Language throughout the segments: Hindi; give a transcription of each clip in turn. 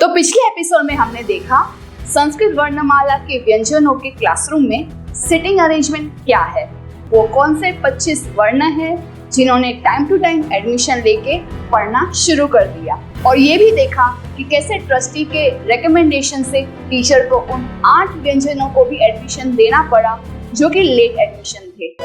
तो पिछले एपिसोड में हमने देखा संस्कृत वर्णमाला के व्यंजनों के क्लासरूम में सिटिंग अरेंजमेंट क्या है, वो कौन से 25 वर्ण है जिन्होंने टाइम टू टाइम एडमिशन लेके पढ़ना शुरू कर दिया, और ये भी देखा कि कैसे ट्रस्टी के रिकमेंडेशन से टीचर को उन 8 व्यंजनों को भी एडमिशन देना पड़ा जो कि लेट एडमिशन थे।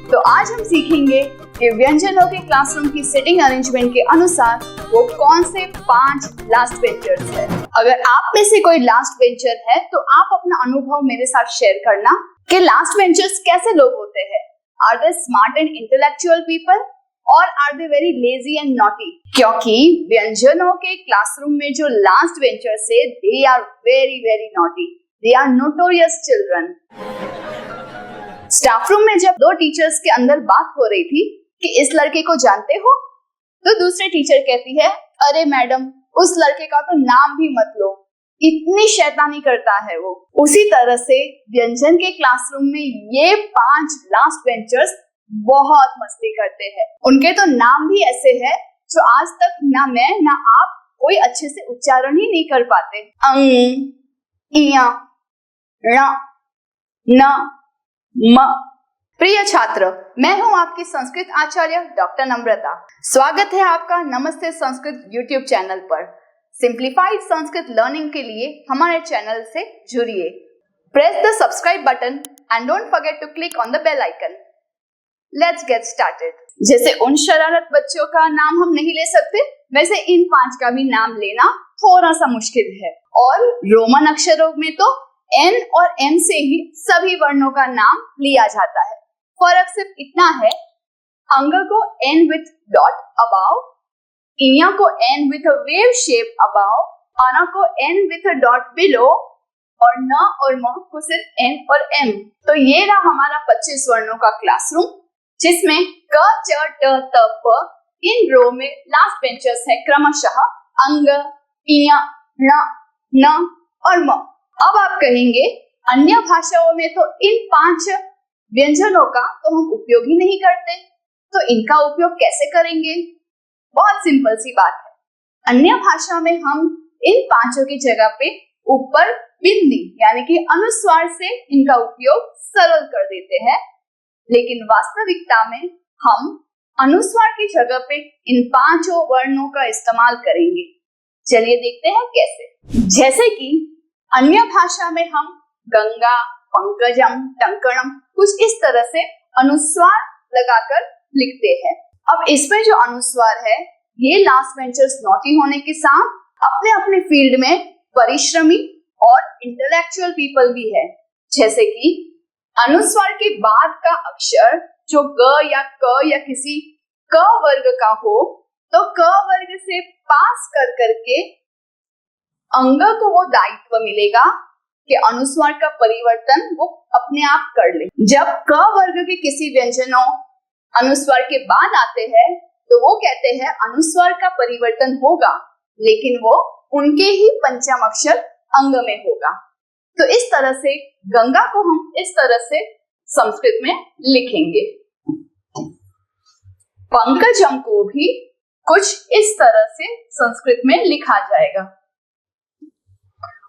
तो आज हम सीखेंगे कि व्यंजनों के क्लासरूम की सिटिंग अरेंजमेंट के अनुसार वो कौन से 5 लास्ट बेंचर्स है। अगर आप में से कोई लास्ट बेंचर है तो आप अपना अनुभव मेरे साथ शेयर करना कि लास्ट बेंचर्स कैसे लोग होते हैं। Are they smart and intellectual people और are they very lazy and naughty? क्योंकि व्यंजनों के क्लासरूम में जो लास्ट बेंचर्स है they are very very naughty, they are notorious children. Staff room में जब 2 टीचर्स के अंदर बात हो रही थी कि इस लड़के को जानते हो, तो दूसरे टीचर कहती है, अरे मैडम उस लड़के का तो नाम भी मत लो, इतनी शैतानी करता है वो। उसी तरह से व्यंजन के क्लासरूम में ये 5 लास्ट बेंचर्स बहुत मस्ती करते हैं। उनके तो नाम भी ऐसे हैं जो आज तक ना मैं ना आप कोई अच्छे से उच्चारण ही नहीं कर पाते। इया, ण, न, म। प्रिय छात्र, मैं हूं आपकी संस्कृत आचार्य डॉक्टर नम्रता। स्वागत है आपका नमस्ते संस्कृत यूट्यूब चैनल पर। सिंप्लीफाइड संस्कृत लर्निंग के लिए हमारे चैनल से जुड़िए। Press the subscribe button and don't forget to click on the bell icon. Let's get started. जैसे उन शरारत बच्चों का नाम हम नहीं ले सकते, वैसे इन 5 का भी नाम लेना थोड़ा सा मुश्किल है। और रोमन अक्षरों में तो N और M से ही सभी वर्णों का नाम लिया जाता है। फर्क सिर्फ इतना है, अंग को N विथ डॉट अबाव, इया को N with a wave shape above, अना को N with a dot below, और न और म को सिर्फ N और M। तो ये रहा हमारा 25 वर्णों का क्लासरूम, जिसमें क, च, ट, त, प इन रो में लास्ट बेंचर्स है क्रमशः अंग, इया, न और म। अब आप कहेंगे अन्य भाषाओं में तो इन 5 व्यंजनों का तो हम उपयोग ही नहीं करते, तो इनका उपयोग कैसे करेंगे? बहुत सिंपल सी बात है। अन्य भाषा में हम इन 5 की जगह पे ऊपर बिंदी यानी कि अनुस्वार से इनका उपयोग सरल कर देते हैं, लेकिन वास्तविकता में हम अनुस्वार की जगह पे इन 5 वर्णों का इस्तेमाल करेंगे। चलिए देखते हैं कैसे। जैसे कि अन्य भाषा में हम गंगा, पंकजम, टंकणम कुछ इस तरह से अनुस्वार लगाकर लिखते हैं। अब इसमें जो अनुस्वार है ये लास्ट बेंचर्स नॉटी होने के साथ अपने अपने फील्ड में परिश्रमी और इंटेलेक्चुअल पीपल भी है। जैसे कि अनुस्वार के बाद का अक्षर जो ग या क या किसी क वर्ग का हो, तो क वर्ग से पास कर करके अंग को वो दायित्व मिलेगा कि अनुस्वार का परिवर्तन वो अपने आप कर ले। जब क वर्ग के किसी व्यंजनों अनुस्वार के बाद आते हैं तो वो कहते हैं अनुस्वार का परिवर्तन होगा, लेकिन वो उनके ही पंचम अक्षर अंग में होगा। तो इस तरह से गंगा को हम इस तरह से संस्कृत में लिखेंगे। पंकजम को भी कुछ इस तरह से संस्कृत में लिखा जाएगा।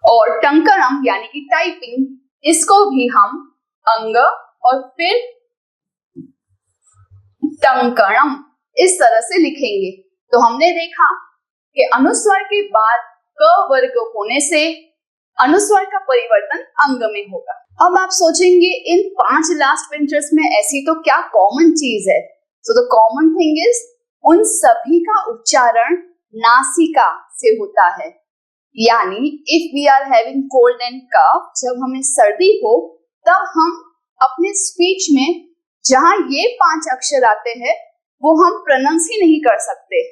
और टंकणम यानी कि टाइपिंग, इसको भी हम अंग और फिर टंकणम इस तरह से लिखेंगे। तो हमने देखा कि अनुस्वार के बाद क वर्ग होने से अनुस्वार का परिवर्तन अंग में होगा। अब आप सोचेंगे इन 5 लास्ट बेंचर्स में ऐसी तो क्या कॉमन चीज है? So the common thing is उन सभी का उच्चारण नासिका से होता है। यानी if we are having cold and cough, जब हमें सर्दी हो तब हम अपने स्पीच में जहां ये 5 अक्षर आते हैं वो हम प्रोनाउंस ही नहीं कर सकते।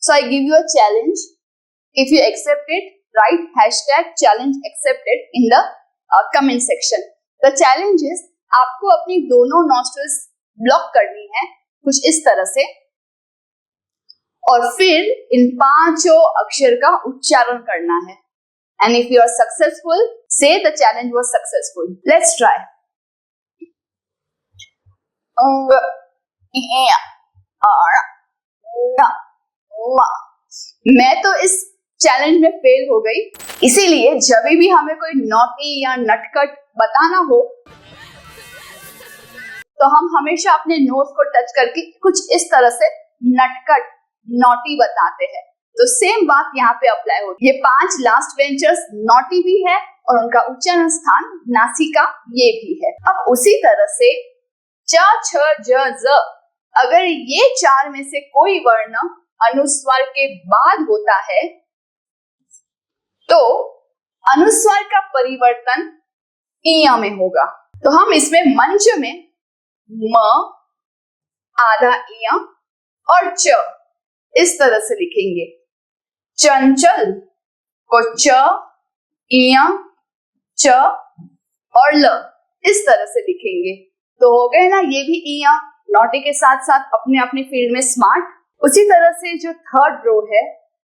So I give you a challenge, if you accept it write #challenge accepted in the comment section। The challenge is आपको अपनी दोनों नॉस्ट्रल्स ब्लॉक करनी है कुछ इस तरह से, और फिर इन 5 अक्षर का उच्चारण करना है। And if you are successful, say the challenge was successful. Let's try. अंग इया आड़ न म। मैं तो इस चैलेंज में फेल हो गई, इसीलिए जब भी हमें कोई नॉटी या नटखट बताना हो तो हम हमेशा अपने नोज को टच करके कुछ इस तरह से नटखट नॉटी बताते हैं। तो सेम बात यहाँ पे अप्लाई होती है। ये 5 लास्ट वेंचर्स नॉटी भी है और उनका उच्चारण स्थान नासिका ये भी है। अब उसी तरह से च छ ज ज, अगर ये 4 में से कोई वर्ण अनुस्वार के बाद होता है तो अनुस्वार का परिवर्तन इया में होगा। तो हम इसमें मंच में म आधा इया और च इस तरह से लिखेंगे। चंचल को च इया च और ल इस तरह से लिखेंगे। तो हो गए ना ये भी इया, नॉटी के साथ साथ अपने अपने फील्ड में स्मार्ट। उसी तरह से जो थर्ड रो है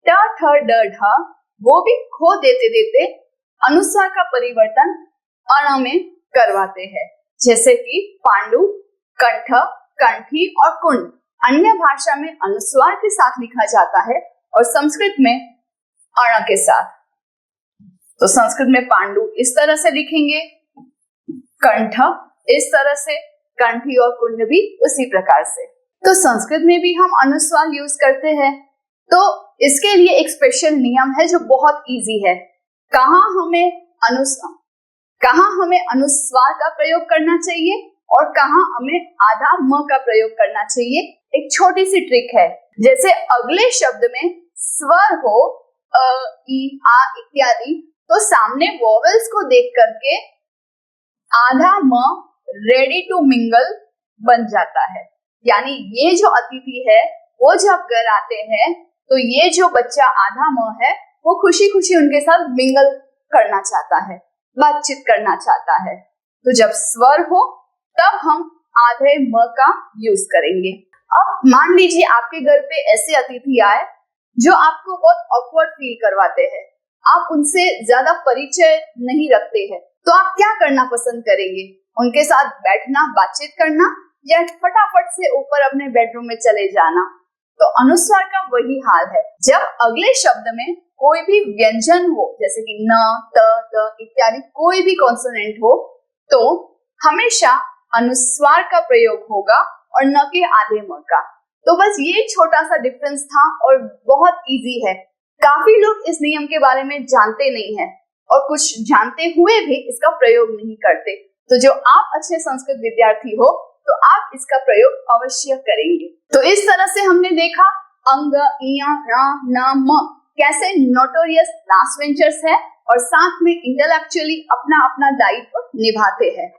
ट ठ ड ढ, वो भी खो देते देते अनुस्वार का परिवर्तन अण में करवाते हैं। जैसे कि पांडु, कंठ, कंठी और कुंड अन्य भाषा में अनुस्वार के साथ लिखा जाता है और संस्कृत में अण के साथ। तो संस्कृत में पांडु इस तरह से लिखेंगे, कंठ इस तरह से, कंठी और कुंड भी उसी प्रकार से। तो संस्कृत में भी हम अनुस्वार यूज करते हैं। तो इसके लिए एक स्पेशल नियम है जो बहुत इजी है। कहाँ हमें अनुस्वार का प्रयोग करना चाहिए और कहाँ हमें आधा म का प्रयोग करना चाहिए। एक छोटी सी ट्रिक है, जैसे अगले शब्द में स्वर हो अ, ई, आ इत्यादि, तो सामने वोवेल्स को देख करके आधा म रेडी टू मिंगल बन जाता है। यानी ये जो अतिथि है वो जब घर आते हैं तो ये जो बच्चा आधा म है वो खुशी खुशी उनके साथ मिंगल करना चाहता है, बातचीत करना चाहता है। तो जब स्वर हो तब हम आधे म का यूज करेंगे। अब मान लीजिए आपके घर पे ऐसे अतिथि आए जो आपको बहुत ऑकवर्ड फील करवाते हैं, आप उनसे ज्यादा परिचय नहीं रखते हैं, तो आप क्या करना पसंद करेंगे? उनके साथ बैठना, बातचीत करना, या फटाफट से ऊपर अपने बेडरूम में चले जाना? तो अनुस्वार का वही हाल है। जब अगले शब्द में कोई भी व्यंजन हो, जैसे कि न, त, त इत्यादि कोई भी कॉन्सोनेंट हो, तो हमेशा अनुस्वार का प्रयोग होगा और न के आधे म का। तो बस ये छोटा सा डिफरेंस था और बहुत इजी है। काफी लोग इस नियम के बारे में जानते नहीं है और कुछ जानते हुए भी इसका प्रयोग नहीं करते। तो जो आप अच्छे संस्कृत विद्यार्थी हो तो आप इसका प्रयोग अवश्य करेंगे। तो इस तरह से हमने देखा अंग, इया, रा, न, म कैसे नोटोरियस लास्ट वेंचर्स है और साथ में इंटेलेक्चुअली अपना अपना दायित्व निभाते हैं।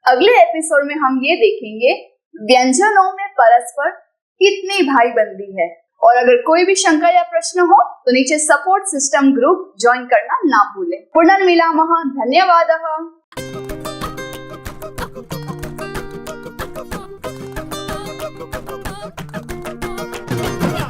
अगले एपिसोड में हम ये देखेंगे व्यंजनों में परस्पर कितनी भाईबंदी है। और अगर कोई भी शंका या प्रश्न हो तो नीचे सपोर्ट सिस्टम ग्रुप ज्वाइन करना ना भूलें। पुनर्मिलामः, धन्यवादः।